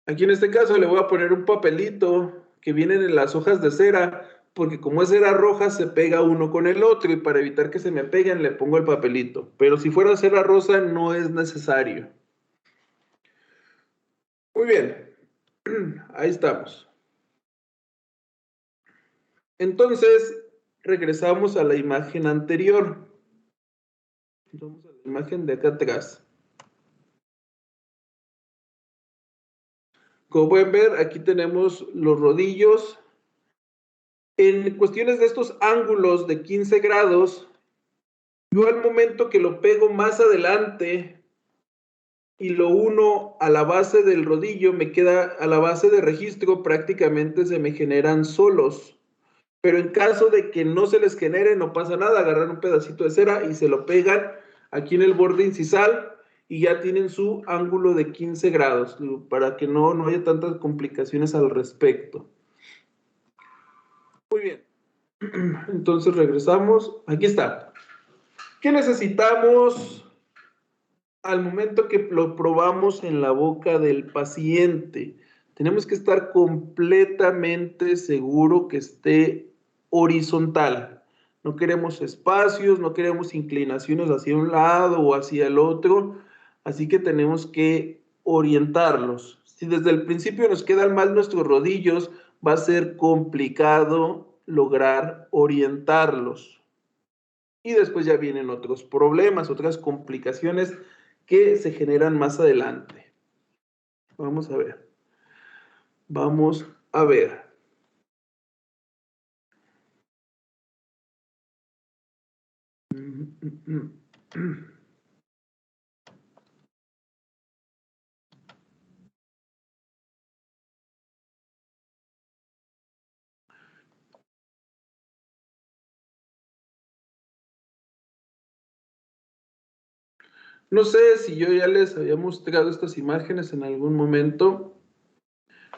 Aquí en este caso le voy a poner un papelito que vienen en las hojas de cera, porque como es cera roja se pega uno con el otro y para evitar que se me peguen le pongo el papelito. Pero si fuera cera rosa no es necesario. Muy bien, ahí estamos. Entonces, regresamos a la imagen anterior. Vamos a la imagen de acá atrás. Como pueden ver, aquí tenemos los rodillos. En cuestiones de estos ángulos de 15 grados, yo al momento que lo pego más adelante y lo uno a la base del rodillo, me queda a la base de registro, prácticamente se me generan solos. Pero en caso de que no se les genere, no pasa nada, agarran un pedacito de cera y se lo pegan aquí en el borde incisal y ya tienen su ángulo de 15 grados, para que no haya tantas complicaciones al respecto. Muy bien, entonces regresamos, aquí está. ¿Qué necesitamos al momento que lo probamos en la boca del paciente? Tenemos que estar completamente seguro que esté horizontal. No queremos espacios, no queremos inclinaciones hacia un lado o hacia el otro, así que tenemos que orientarlos. Si desde el principio nos quedan mal nuestros rodillos, va a ser complicado lograr orientarlos. Y después ya vienen otros problemas, otras complicaciones que se generan más adelante. Vamos a ver. Vamos a ver. No sé si yo ya les había mostrado estas imágenes en algún momento,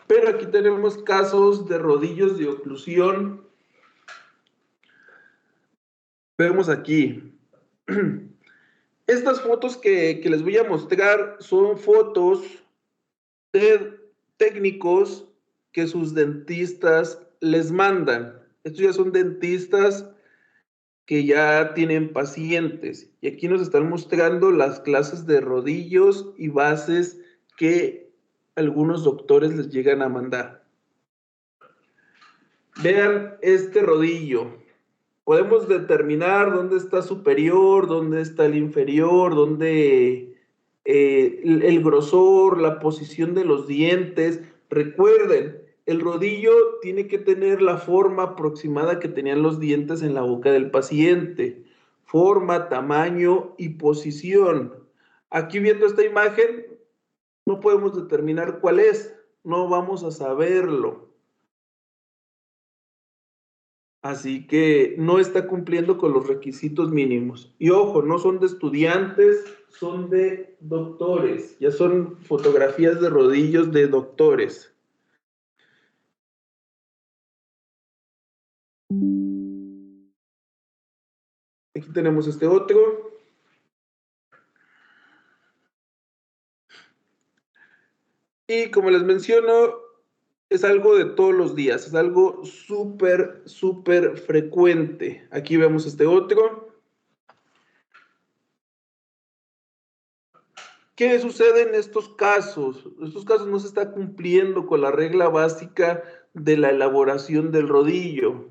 pero aquí tenemos casos de rodillos de oclusión. Vemos aquí. Estas fotos que les voy a mostrar son fotos de técnicos que sus dentistas les mandan. Estos ya son dentistas que ya tienen pacientes. Y aquí nos están mostrando las clases de rodillos y bases que algunos doctores les llegan a mandar. Vean este rodillo. Podemos determinar dónde está superior, dónde está el inferior, dónde el grosor, la posición de los dientes. Recuerden, el rodillo tiene que tener la forma aproximada que tenían los dientes en la boca del paciente. Forma, tamaño y posición. Aquí viendo esta imagen, no podemos determinar cuál es, no vamos a saberlo. Así que no está cumpliendo con los requisitos mínimos. Y ojo, no son de estudiantes, son de doctores. Ya son fotografías de rodillos de doctores. Aquí tenemos este otro. Y como les menciono, es algo de todos los días, es algo súper, súper frecuente. Aquí vemos este otro. ¿Qué sucede en estos casos? En estos casos no se está cumpliendo con la regla básica de la elaboración del rodillo.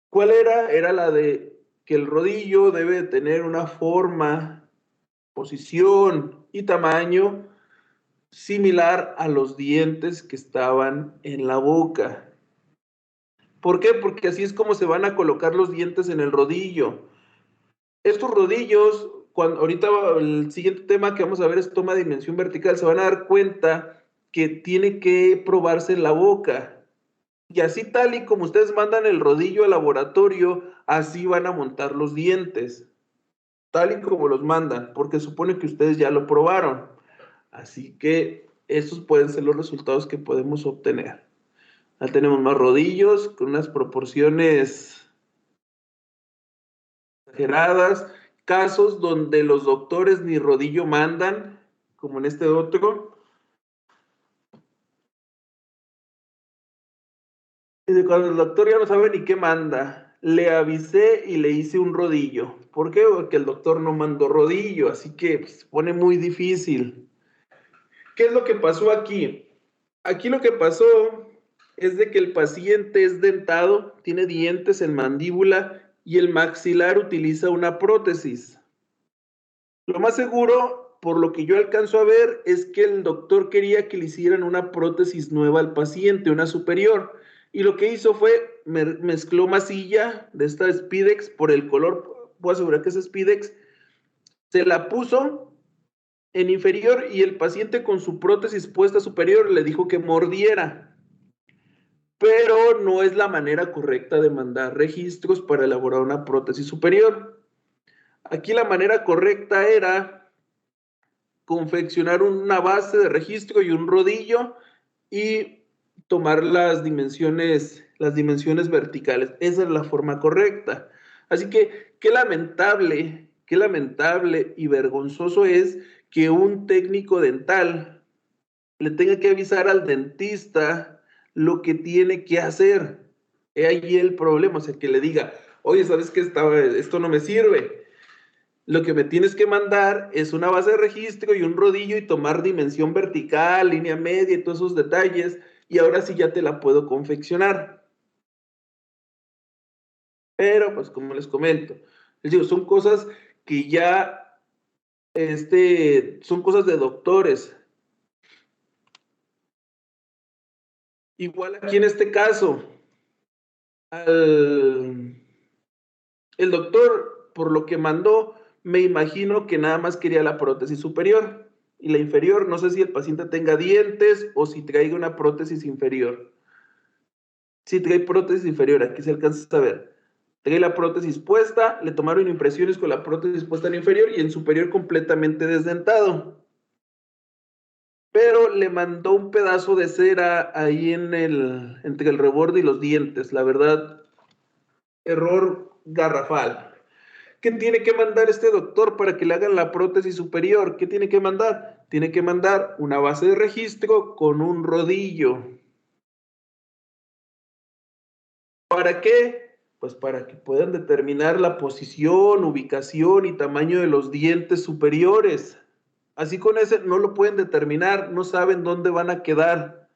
¿Cuál era? Era la de que el rodillo debe tener una forma, posición y tamaño similar a los dientes que estaban en la boca. ¿Por qué? Porque así es como se van a colocar los dientes en el rodillo. Estos rodillos, ahorita el siguiente tema que vamos a ver es toma de dimensión vertical, se van a dar cuenta que tiene que probarse en la boca. Y así tal y como ustedes mandan el rodillo al laboratorio, así van a montar los dientes, tal y como los mandan, porque supone que ustedes ya lo probaron. Así que estos pueden ser los resultados que podemos obtener. Ya tenemos más rodillos con unas proporciones exageradas, casos donde los doctores ni rodillo mandan, como en este otro. Y cuando el doctor ya no sabe ni qué manda, le avisé y le hice un rodillo. ¿Por qué? Porque el doctor no mandó rodillo, así que pues, se pone muy difícil. ¿Qué es lo que pasó aquí? Aquí lo que pasó es de que el paciente es dentado, tiene dientes en mandíbula y el maxilar utiliza una prótesis. Lo más seguro, por lo que yo alcanzo a ver, es que el doctor quería que le hicieran una prótesis nueva al paciente, una superior. Y lo que hizo fue mezcló masilla de esta Spidex por el color, puedo asegurar que es Spidex, se la puso en inferior y el paciente con su prótesis puesta superior le dijo que mordiera. Pero no es la manera correcta de mandar registros para elaborar una prótesis superior. Aquí la manera correcta era confeccionar una base de registro y un rodillo y tomar las dimensiones verticales. Esa es la forma correcta. Así que qué lamentable y vergonzoso es que un técnico dental le tenga que avisar al dentista lo que tiene que hacer. He ahí el problema, o sea, que le diga, oye, ¿sabes qué? Esto no me sirve. Lo que me tienes que mandar es una base de registro y un rodillo y tomar dimensión vertical, línea media y todos esos detalles, y ahora sí ya te la puedo confeccionar. Pero, pues como les comento, les digo, son cosas que ya, son cosas de doctores. Igual aquí en este caso, al, el doctor, por lo que mandó, me imagino que nada más quería la prótesis superior y la inferior. No sé si el paciente tenga dientes o si traiga una prótesis inferior. Si trae prótesis inferior, aquí se alcanza a ver. Trae la prótesis puesta, le tomaron impresiones con la prótesis puesta en inferior y en superior completamente desdentado. Pero le mandó un pedazo de cera ahí entre el reborde y los dientes. La verdad, error garrafal. ¿Qué tiene que mandar este doctor para que le hagan la prótesis superior? ¿Qué tiene que mandar? Tiene que mandar una base de registro con un rodillo. ¿Para qué? Pues para que puedan determinar la posición, ubicación y tamaño de los dientes superiores. Así con ese no lo pueden determinar, no saben dónde van a quedar.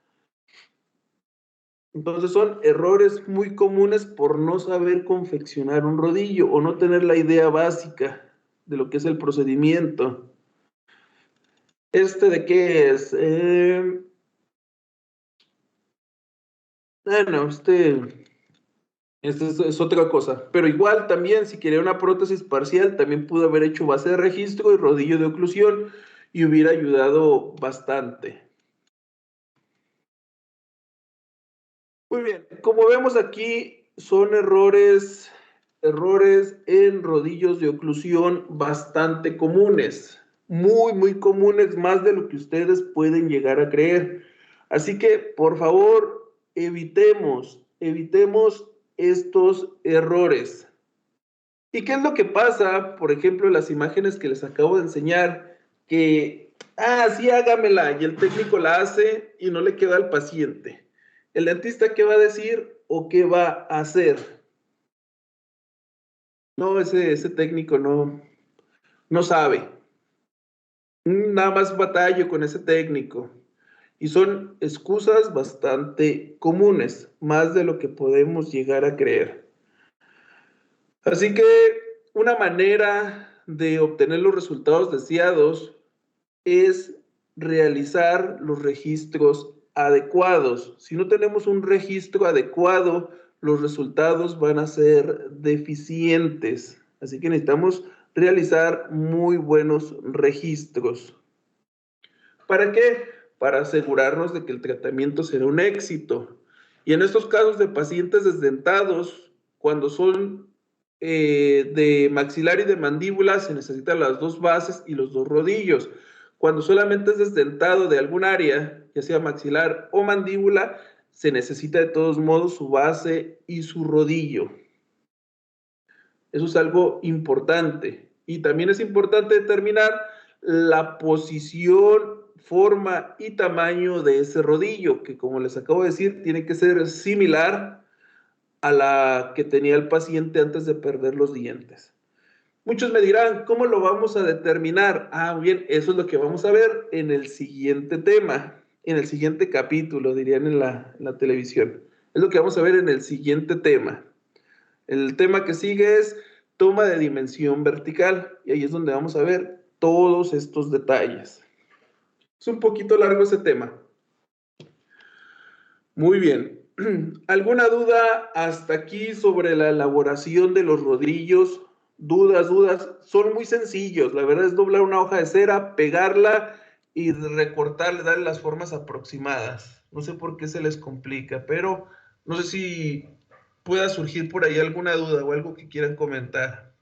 Entonces son errores muy comunes por no saber confeccionar un rodillo o no tener la idea básica de lo que es el procedimiento. ¿De qué es? No, es otra cosa. Pero igual también, si quería una prótesis parcial, también pudo haber hecho base de registro y rodillo de oclusión y hubiera ayudado bastante. Muy bien, como vemos aquí, son errores en rodillos de oclusión bastante comunes, muy comunes, más de lo que ustedes pueden llegar a creer. Así que, por favor, evitemos estos errores. ¿Y qué es lo que pasa, por ejemplo, en las imágenes que les acabo de enseñar? Que, sí, hágamela, y el técnico la hace y no le queda al paciente. ¿El dentista qué va a decir o qué va a hacer? No, ese técnico no sabe. Nada más batallo con ese técnico. Y son excusas bastante comunes, más de lo que podemos llegar a creer. Así que una manera de obtener los resultados deseados es realizar los registros adecuados. Si no tenemos un registro adecuado, los resultados van a ser deficientes. Así que necesitamos realizar muy buenos registros. ¿Para qué? Para asegurarnos de que el tratamiento será un éxito. Y en estos casos de pacientes desdentados, cuando son de maxilar y de mandíbula, se necesitan las dos bases y los dos rodillos. Cuando solamente es desdentado de algún área, ya sea maxilar o mandíbula, se necesita de todos modos su base y su rodillo. Eso es algo importante. Y también es importante determinar la posición, forma y tamaño de ese rodillo, que como les acabo de decir, tiene que ser similar a la que tenía el paciente antes de perder los dientes. Muchos me dirán, ¿cómo lo vamos a determinar? Bien, eso es lo que vamos a ver en el siguiente tema, en el siguiente capítulo, dirían en la televisión. Es lo que vamos a ver en el siguiente tema. El tema que sigue es toma de dimensión vertical, y ahí es donde vamos a ver todos estos detalles. Es un poquito largo ese tema. Muy bien. ¿Alguna duda hasta aquí sobre la elaboración de los rodillos? Dudas. Son muy sencillos. La verdad es doblar una hoja de cera, pegarla y recortarle, darle las formas aproximadas. No sé por qué se les complica, pero no sé si pueda surgir por ahí alguna duda o algo que quieran comentar.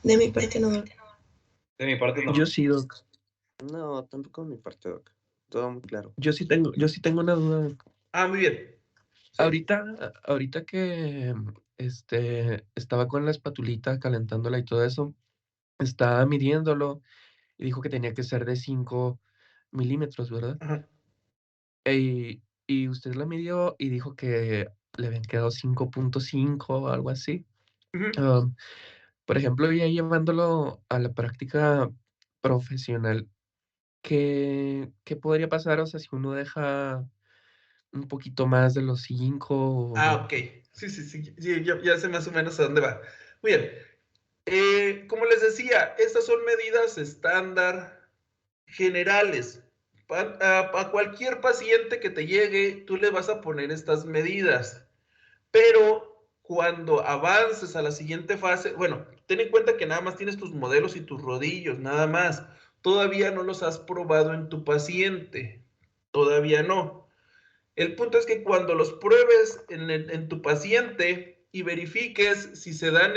De mi parte no. De mi parte no. Yo sí, Doc. No, tampoco de mi parte, Doc. Todo muy claro. Yo sí tengo una duda, Doc. Muy bien. Sí. Ahorita que estaba con la espatulita calentándola y todo eso, estaba midiéndolo y dijo que tenía que ser de 5 milímetros, ¿verdad? Ajá. Y usted la midió y dijo que le habían quedado 5.5 o algo así. Ujú. Por ejemplo, ya llevándolo a la práctica profesional, ¿qué podría pasar? O sea, si uno deja un poquito más de los 5 Ok. Sí, ya sé más o menos a dónde va. Muy bien. Como les decía, estas son medidas estándar generales. A cualquier paciente que te llegue, tú le vas a poner estas medidas. Pero cuando avances a la siguiente fase, bueno, ten en cuenta que nada más tienes tus modelos y tus rodillos, nada más. Todavía no los has probado en tu paciente. Todavía no. El punto es que cuando los pruebes en tu paciente y verifiques si se dan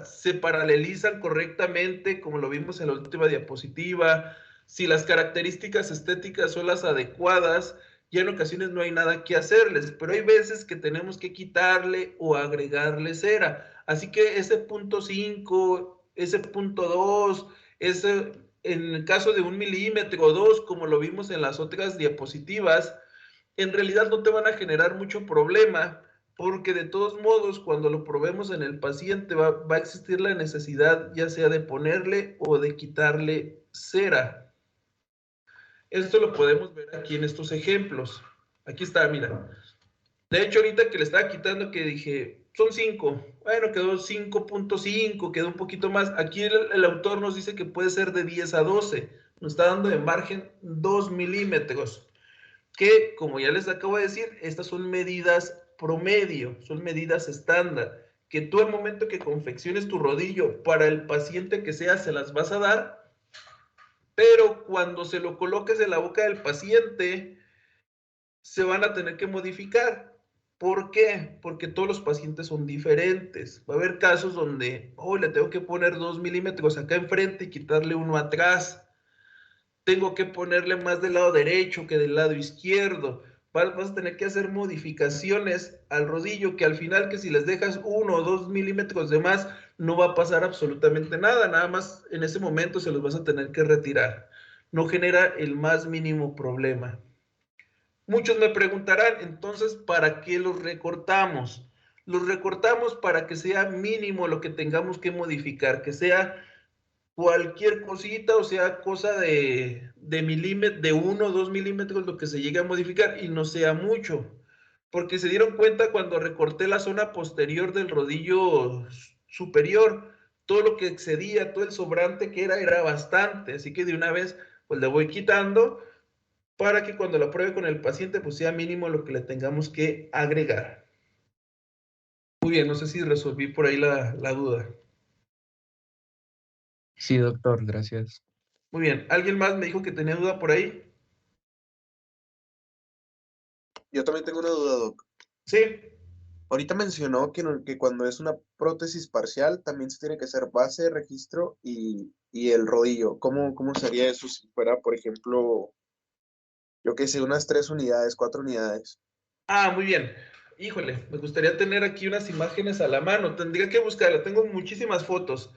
se paralelizan correctamente, como lo vimos en la última diapositiva, si las características estéticas son las adecuadas, ya en ocasiones no hay nada que hacerles, pero hay veces que tenemos que quitarle o agregarle cera. Así que ese punto 5, ese punto 2, ese en el caso de 1 milímetro o 2, como lo vimos en las otras diapositivas, en realidad no te van a generar mucho problema, porque de todos modos, cuando lo probemos en el paciente, va a existir la necesidad ya sea de ponerle o de quitarle cera. Esto lo podemos ver aquí en estos ejemplos. Aquí está, mira. De hecho, ahorita que le estaba quitando, que dije, son 5. Bueno, quedó 5.5, quedó un poquito más. Aquí el autor nos dice que puede ser de 10 a 12. Nos está dando de margen 2 milímetros. Que, como ya les acabo de decir, estas son medidas promedio, son medidas estándar. Que tú al momento que confecciones tu rodillo para el paciente que sea, se las vas a dar. Pero cuando se lo coloques en la boca del paciente, se van a tener que modificar. ¿Por qué? Porque todos los pacientes son diferentes. Va a haber casos donde, le tengo que poner 2 milímetros acá enfrente y quitarle uno atrás. Tengo que ponerle más del lado derecho que del lado izquierdo. Vas a tener que hacer modificaciones al rodillo que al final, que si les dejas 1 o 2 milímetros de más, no va a pasar absolutamente nada. Nada más en ese momento se los vas a tener que retirar. No genera el más mínimo problema. Muchos me preguntarán, entonces, ¿para qué los recortamos? Los recortamos para que sea mínimo lo que tengamos que modificar, que sea cualquier cosita, o sea, cosa de milímetros, de 1 o 2 milímetros lo que se llegue a modificar y no sea mucho. Porque se dieron cuenta cuando recorté la zona posterior del rodillo superior, todo lo que excedía, todo el sobrante que era bastante. Así que de una vez, pues le voy quitando para que cuando lo pruebe con el paciente, pues sea mínimo lo que le tengamos que agregar. Muy bien, no sé si resolví por ahí la duda. Sí, doctor, gracias. Muy bien, ¿alguien más me dijo que tenía duda por ahí? Yo también tengo una duda, Doc. Sí. Ahorita mencionó que cuando es una prótesis parcial también se tiene que hacer base, registro y el rodillo. ¿Cómo sería eso si fuera, por ejemplo, yo qué sé, unas 3 unidades, 4 unidades? Ah, muy bien. Híjole, me gustaría tener aquí unas imágenes a la mano. Tendría que buscarla. Tengo muchísimas fotos.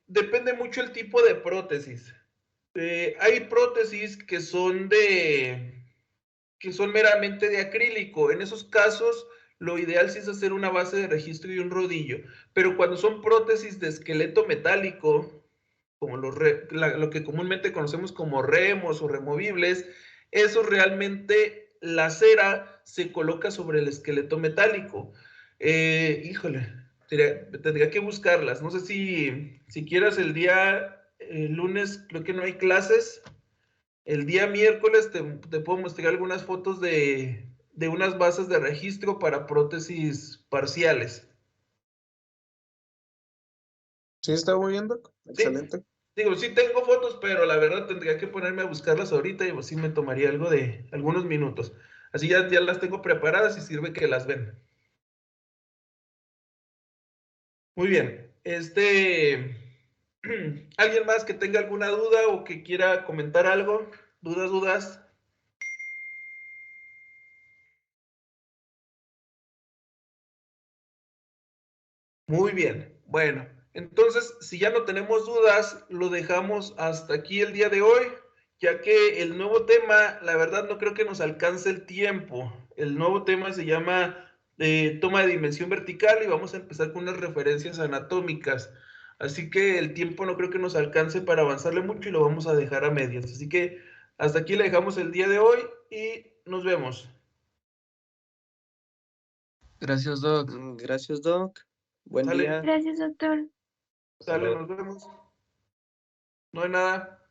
Depende mucho el tipo de prótesis. Hay prótesis que son meramente de acrílico. En esos casos, lo ideal sí es hacer una base de registro y un rodillo. Pero cuando son prótesis de esqueleto metálico, como lo que comúnmente conocemos como remos o removibles, eso realmente la cera se coloca sobre el esqueleto metálico. Híjole, tendría que buscarlas. No sé si quieras el lunes, creo que no hay clases. El día miércoles te puedo mostrar algunas fotos de unas bases de registro para prótesis parciales. ¿Sí está muy bien, Doc? Sí, Excelente. digo, sí tengo fotos, pero la verdad tendría que ponerme a buscarlas ahorita y así me tomaría algo de algunos minutos. Así ya las tengo preparadas y sirve que las ven. Muy bien. ¿Alguien más que tenga alguna duda o que quiera comentar algo? ¿Dudas? Muy bien. Bueno, entonces, si ya no tenemos dudas, lo dejamos hasta aquí el día de hoy, ya que el nuevo tema, la verdad, no creo que nos alcance el tiempo. El nuevo tema se llama toma de dimensión vertical y vamos a empezar con unas referencias anatómicas. Así que el tiempo no creo que nos alcance para avanzarle mucho y lo vamos a dejar a medias. Así que hasta aquí le dejamos el día de hoy y nos vemos. Gracias, Doc. Gracias, Doc. Buen Sale, día. Gracias, doctor. sale, nos vemos. No hay nada.